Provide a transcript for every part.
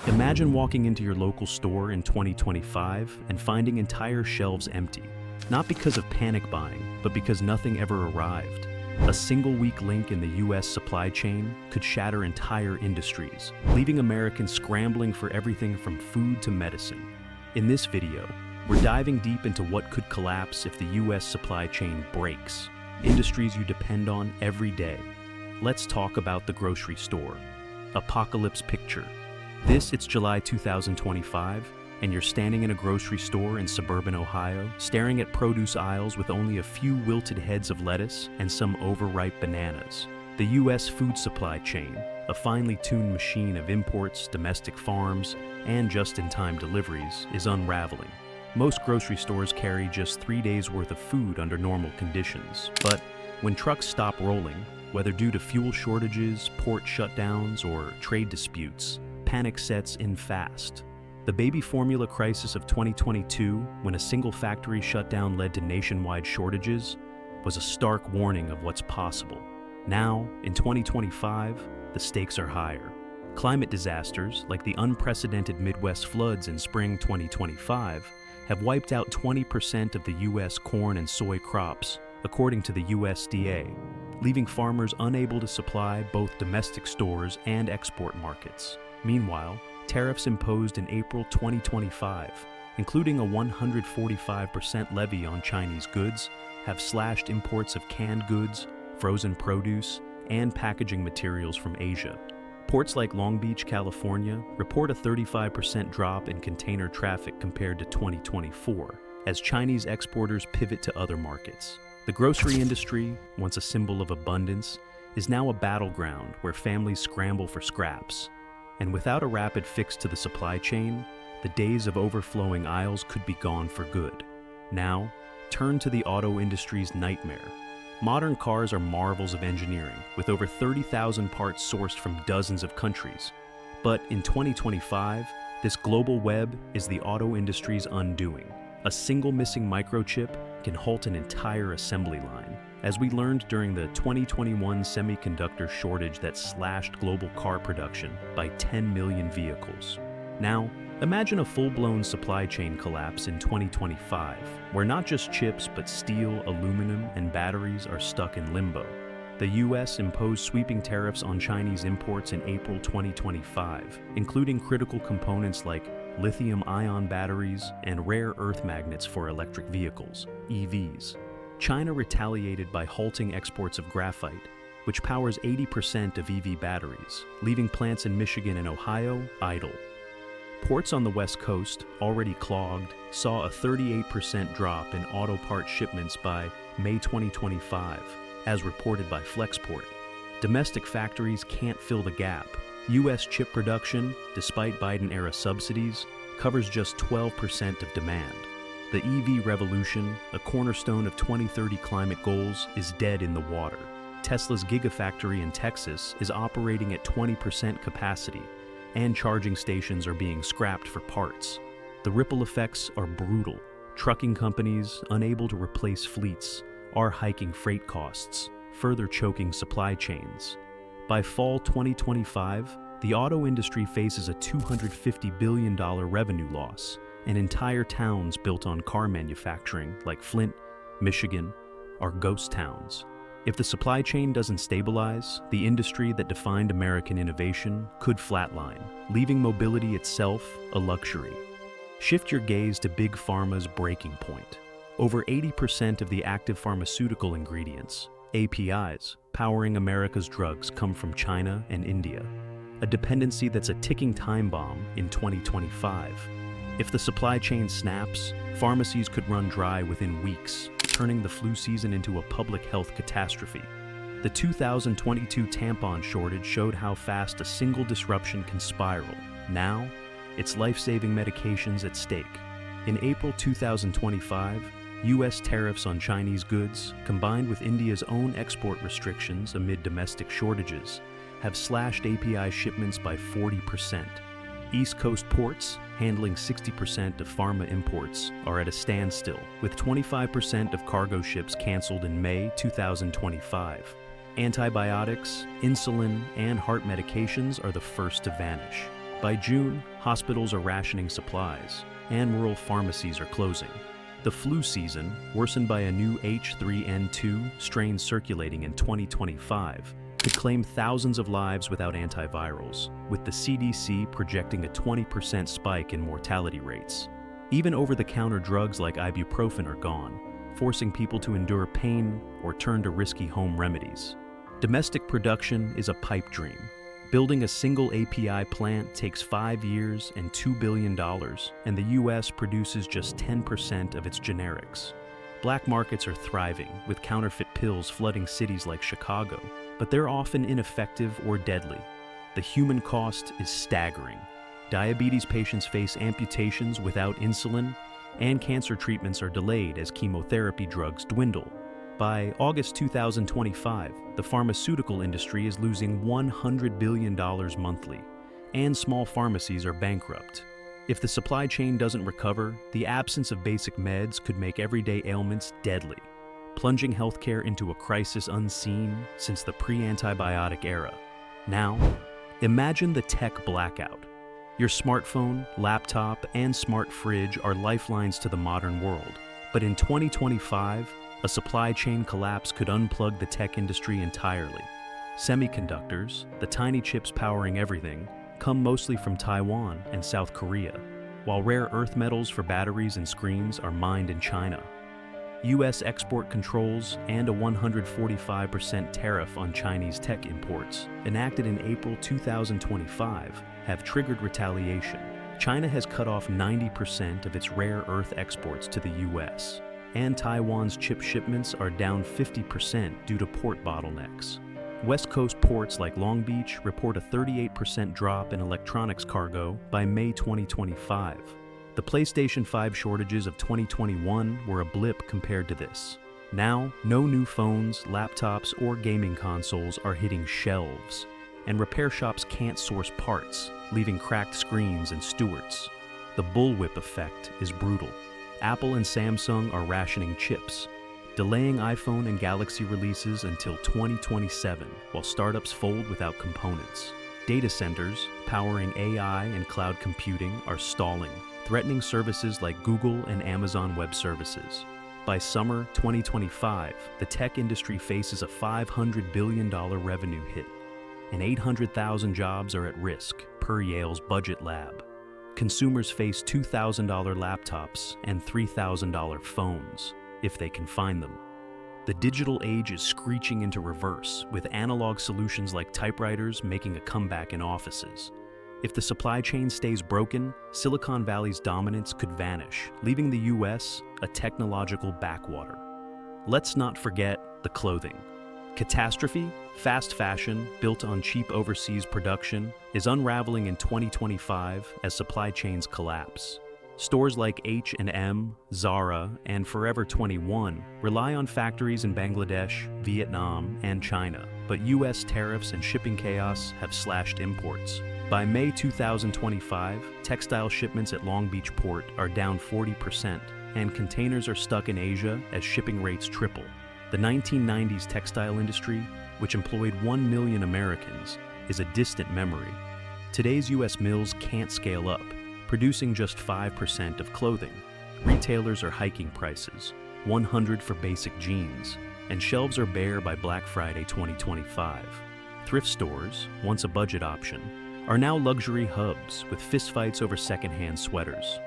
Imagine walking into your local store in 2025 and finding entire shelves empty. Not because of panic buying, but because nothing ever arrived. A single weak link in the US supply chain could shatter entire industries, leaving Americans scrambling for everything from food to medicine. In this video, we're diving deep into what could collapse if the US supply chain breaks, industries you depend on every day. Let's talk about the grocery store. Apocalypse picture. It's July 2025, and you're standing in a grocery store in suburban Ohio, staring at produce aisles with only a few wilted heads of lettuce and some overripe bananas. The US food supply chain, a finely tuned machine of imports, domestic farms, and just-in-time deliveries, is unraveling. Most grocery stores carry just 3 days' worth of food under normal conditions, but when trucks stop rolling, whether due to fuel shortages, port shutdowns, or trade disputes, panic sets in fast. The baby formula crisis of 2022, when a single factory shutdown led to nationwide shortages, was a stark warning of what's possible. Now, in 2025, the stakes are higher. Climate disasters, like the unprecedented Midwest floods in spring 2025, have wiped out 20% of the U.S. corn and soy crops, according to the USDA, leaving farmers unable to supply both domestic stores and export markets. Meanwhile, tariffs imposed in April 2025, including a 145% levy on Chinese goods, have slashed imports of canned goods, frozen produce, and packaging materials from Asia. Ports like Long Beach, California, report a 35% drop in container traffic compared to 2024, as Chinese exporters pivot to other markets. The grocery industry, once a symbol of abundance, is now a battleground where families scramble for scraps. And without a rapid fix to the supply chain, the days of overflowing aisles could be gone for good. Now, turn to the auto industry's nightmare. Modern cars are marvels of engineering, with over 30,000 parts sourced from dozens of countries. But in 2025, this global web is the auto industry's undoing. A single missing microchip can halt an entire assembly line, as we learned during the 2021 semiconductor shortage that slashed global car production by 10 million vehicles. Now, imagine a full-blown supply chain collapse in 2025, where not just chips but steel, aluminum, and batteries are stuck in limbo. The US imposed sweeping tariffs on Chinese imports in April 2025, including critical components like lithium-ion batteries and rare earth magnets for electric vehicles, EVs. China retaliated by halting exports of graphite, which powers 80% of EV batteries, leaving plants in Michigan and Ohio idle. Ports on the West Coast, already clogged, saw a 38% drop in auto part shipments by May 2025, as reported by Flexport. Domestic factories can't fill the gap. U.S. chip production, despite Biden-era subsidies, covers just 12% of demand. The EV revolution, a cornerstone of 2030 climate goals, is dead in the water. Tesla's Gigafactory in Texas is operating at 20% capacity, and charging stations are being scrapped for parts. The ripple effects are brutal. Trucking companies, unable to replace fleets, are hiking freight costs, further choking supply chains. By fall 2025, the auto industry faces a $250 billion revenue loss, and entire towns built on car manufacturing, like Flint, Michigan, are ghost towns. If the supply chain doesn't stabilize, the industry that defined American innovation could flatline, leaving mobility itself a luxury. Shift your gaze to Big Pharma's breaking point. Over 80% of the active pharmaceutical ingredients, APIs, powering America's drugs come from China and India, a dependency that's a ticking time bomb in 2025. If the supply chain snaps, pharmacies could run dry within weeks, turning the flu season into a public health catastrophe. The 2022 tampon shortage showed how fast a single disruption can spiral. Now, it's life-saving medications at stake. In April 2025, U.S. tariffs on Chinese goods, combined with India's own export restrictions amid domestic shortages, have slashed API shipments by 40%. East Coast ports, handling 60% of pharma imports, are at a standstill, with 25% of cargo ships canceled in May 2025. Antibiotics, insulin, and heart medications are the first to vanish. By June, hospitals are rationing supplies, and rural pharmacies are closing. The flu season, worsened by a new H3N2 strain circulating in 2025, could claim thousands of lives without antivirals, with the CDC projecting a 20% spike in mortality rates. Even over-the-counter drugs like ibuprofen are gone, forcing people to endure pain or turn to risky home remedies. Domestic production is a pipe dream. Building a single API plant takes 5 years and $2 billion, and the US produces just 10% of its generics. Black markets are thriving, with counterfeit pills flooding cities like Chicago, but they're often ineffective or deadly. The human cost is staggering. Diabetes patients face amputations without insulin, and cancer treatments are delayed as chemotherapy drugs dwindle. By August 2025, the pharmaceutical industry is losing $100 billion monthly, and small pharmacies are bankrupt. If the supply chain doesn't recover, the absence of basic meds could make everyday ailments deadly, plunging healthcare into a crisis unseen since the pre-antibiotic era. Now, imagine the tech blackout. Your smartphone, laptop, and smart fridge are lifelines to the modern world. But in 2025, a supply chain collapse could unplug the tech industry entirely. Semiconductors, the tiny chips powering everything, come mostly from Taiwan and South Korea, while rare earth metals for batteries and screens are mined in China. US export controls and a 145% tariff on Chinese tech imports, enacted in April 2025, have triggered retaliation. China has cut off 90% of its rare earth exports to the US, and Taiwan's chip shipments are down 50% due to port bottlenecks. West Coast ports like Long Beach report a 38% drop in electronics cargo by May 2025. The PlayStation 5 shortages of 2021 were a blip compared to this. Now, no new phones, laptops, or gaming consoles are hitting shelves, and repair shops can't source parts, leaving cracked screens and stewards. The bullwhip effect is brutal. Apple and Samsung are rationing chips, delaying iPhone and Galaxy releases until 2027, while startups fold without components. Data centers, powering AI and cloud computing, are stalling, threatening services like Google and Amazon Web Services. By summer 2025, the tech industry faces a $500 billion revenue hit, and 800,000 jobs are at risk, per Yale's Budget Lab. Consumers face $2,000 laptops and $3,000 phones, if they can find them. The digital age is screeching into reverse, with analog solutions like typewriters making a comeback in offices. If the supply chain stays broken, Silicon Valley's dominance could vanish, leaving the US a technological backwater. Let's not forget the clothing. Catastrophe, fast fashion built on cheap overseas production, is unraveling in 2025 as supply chains collapse. Stores like H&M, Zara, and Forever 21 rely on factories in Bangladesh, Vietnam, and China, but US tariffs and shipping chaos have slashed imports. By May 2025, textile shipments at Long Beach Port are down 40%, and containers are stuck in Asia as shipping rates triple. The 1990s textile industry, which employed 1 million Americans, is a distant memory. Today's US mills can't scale up, producing just 5% of clothing. Retailers are hiking prices, $100 for basic jeans, and shelves are bare by Black Friday 2025. Thrift stores, once a budget option, are now luxury hubs with fistfights over secondhand sweaters.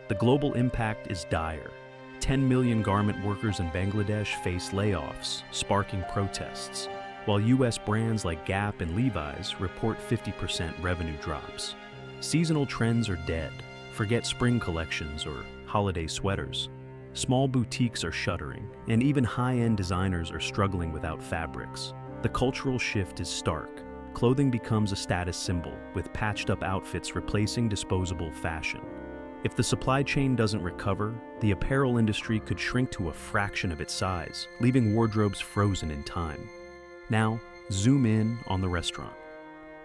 The global impact is dire. 10 million garment workers in Bangladesh face layoffs, sparking protests, while US brands like Gap and Levi's report 50% revenue drops. Seasonal trends are dead. Forget spring collections or holiday sweaters. Small boutiques are shuttering, and even high-end designers are struggling without fabrics. The cultural shift is stark. Clothing becomes a status symbol, with patched-up outfits replacing disposable fashion. If the supply chain doesn't recover, the apparel industry could shrink to a fraction of its size, leaving wardrobes frozen in time. Now, zoom in on the restaurant.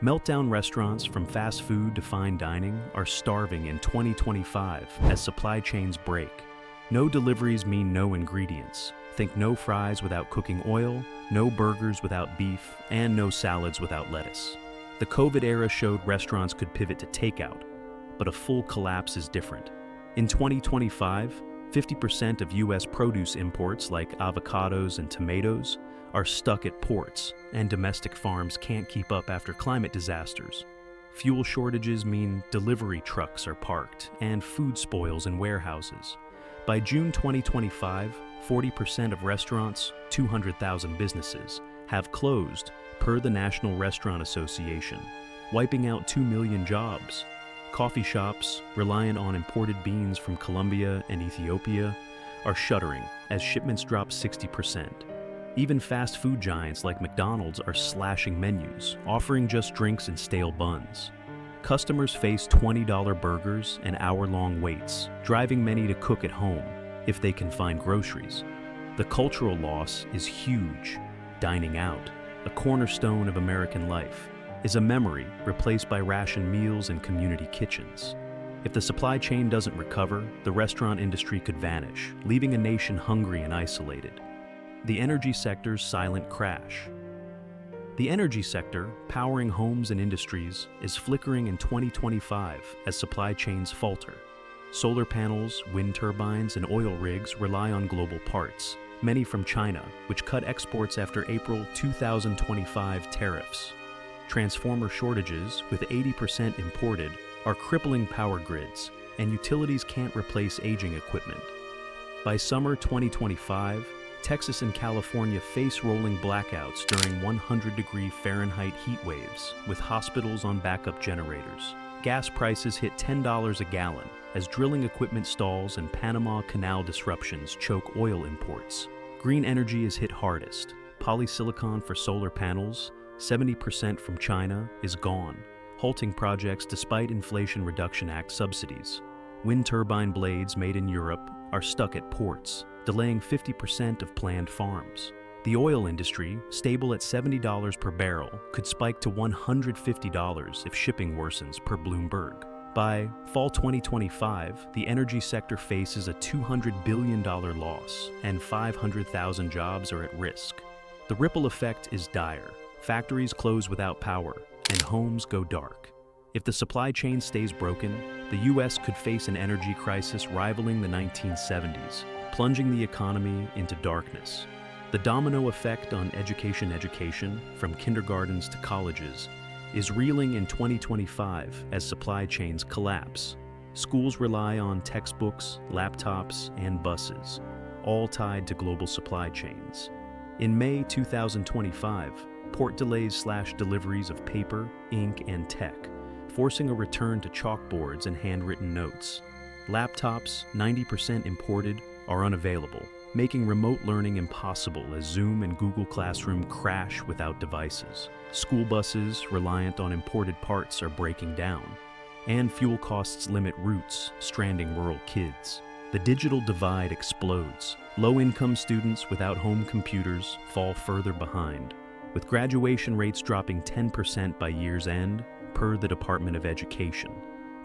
Meltdown restaurants, from fast food to fine dining, are starving in 2025 as supply chains break. No deliveries mean no ingredients. Think no fries without cooking oil, no burgers without beef, and no salads without lettuce. The COVID era showed restaurants could pivot to takeout, but a full collapse is different. In 2025, 50% of U.S. produce imports like avocados and tomatoes are stuck at ports, and domestic farms can't keep up after climate disasters. Fuel shortages mean delivery trucks are parked and food spoils in warehouses. By June 2025, 40% of restaurants, 200,000 businesses, have closed, per the National Restaurant Association, wiping out 2 million jobs. Coffee shops, reliant on imported beans from Colombia and Ethiopia, are shuttering as shipments drop 60%. Even fast food giants like McDonald's are slashing menus, offering just drinks and stale buns. Customers face $20 burgers and hour-long waits, driving many to cook at home if they can find groceries. The cultural loss is huge. Dining out, a cornerstone of American life, is a memory replaced by ration meals and community kitchens. If the supply chain doesn't recover, the restaurant industry could vanish, leaving a nation hungry and isolated. The energy sector's silent crash. The energy sector, powering homes and industries, is flickering in 2025 as supply chains falter. Solar panels, wind turbines, and oil rigs rely on global parts, many from China, which cut exports after April 2025 tariffs. Transformer shortages, with 80% imported, are crippling power grids, and utilities can't replace aging equipment. By summer 2025, Texas and California face rolling blackouts during 100-degree Fahrenheit heat waves, with hospitals on backup generators. Gas prices hit $10 a gallon as drilling equipment stalls and Panama Canal disruptions choke oil imports. Green energy is hit hardest. Polysilicon for solar panels, 70% from China, is gone, halting projects despite Inflation Reduction Act subsidies. Wind turbine blades made in Europe are stuck at ports, delaying 50% of planned farms. The oil industry, stable at $70 per barrel, could spike to $150 if shipping worsens, per Bloomberg. By fall 2025, the energy sector faces a $200 billion loss, and 500,000 jobs are at risk. The ripple effect is dire. Factories close without power, and homes go dark. If the supply chain stays broken, the U.S. could face an energy crisis rivaling the 1970s, plunging the economy into darkness. The domino effect on education, from kindergartens to colleges, is reeling in 2025 as supply chains collapse. Schools rely on textbooks, laptops, and buses, all tied to global supply chains. In May 2025, port delays slashed deliveries of paper, ink, and tech, forcing a return to chalkboards and handwritten notes. Laptops, 90% imported, are unavailable, making remote learning impossible as Zoom and Google Classroom crash without devices. School buses, reliant on imported parts, are breaking down, and fuel costs limit routes, stranding rural kids. The digital divide explodes. Low-income students without home computers fall further behind, with graduation rates dropping 10% by year's end, per the Department of Education.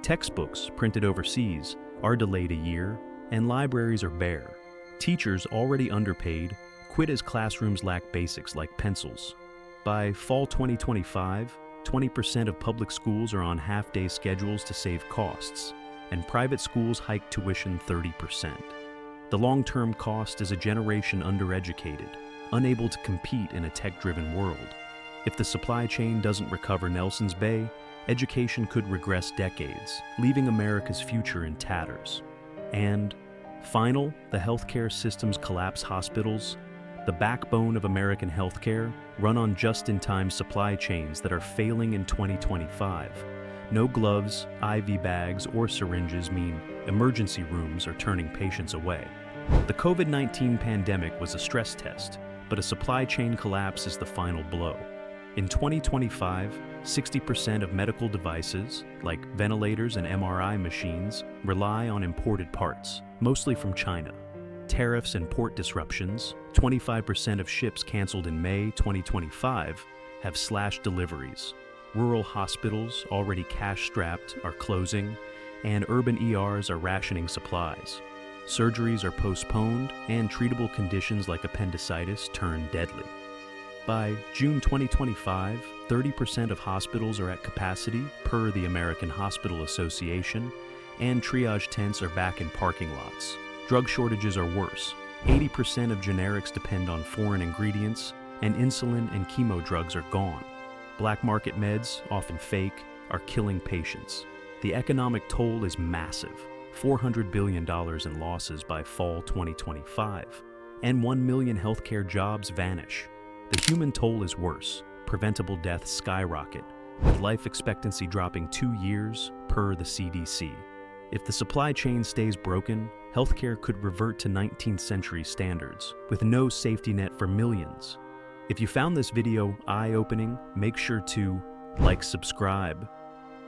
Textbooks printed overseas are delayed a year, and libraries are bare. Teachers, already underpaid, quit as classrooms lack basics like pencils. By fall 2025, 20% of public schools are on half-day schedules to save costs, and private schools hike tuition 30%. The long-term cost is a generation undereducated, unable to compete in a tech-driven world. If the supply chain doesn't recover Nelson's Bay, education could regress decades, leaving America's future in tatters. And final, the healthcare system's collapse. Hospitals, the backbone of American healthcare, run on just-in-time supply chains that are failing in 2025. No gloves, IV bags, or syringes mean emergency rooms are turning patients away. The COVID-19 pandemic was a stress test, but a supply chain collapse is the final blow. In 2025, 60% of medical devices, like ventilators and MRI machines, rely on imported parts, mostly from China. Tariffs and port disruptions, 25% of ships canceled in May 2025, have slashed deliveries. Rural hospitals, already cash-strapped, are closing, and urban ERs are rationing supplies. Surgeries are postponed, and treatable conditions like appendicitis turn deadly. By June 2025, 30% of hospitals are at capacity per the American Hospital Association, and triage tents are back in parking lots. Drug shortages are worse. 80% of generics depend on foreign ingredients, and insulin and chemo drugs are gone. Black market meds, often fake, are killing patients. The economic toll is massive, $400 billion in losses by fall 2025, and 1 million healthcare jobs vanish. The human toll is worse. Preventable deaths skyrocket, with life expectancy dropping 2 years per the CDC. If the supply chain stays broken, healthcare could revert to 19th century standards, with no safety net for millions. If you found this video eye-opening, make sure to like, subscribe,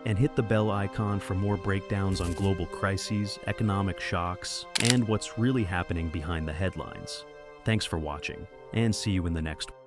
and hit the bell icon for more breakdowns on global crises, economic shocks, and what's really happening behind the headlines. Thanks for watching, and see you in the next one.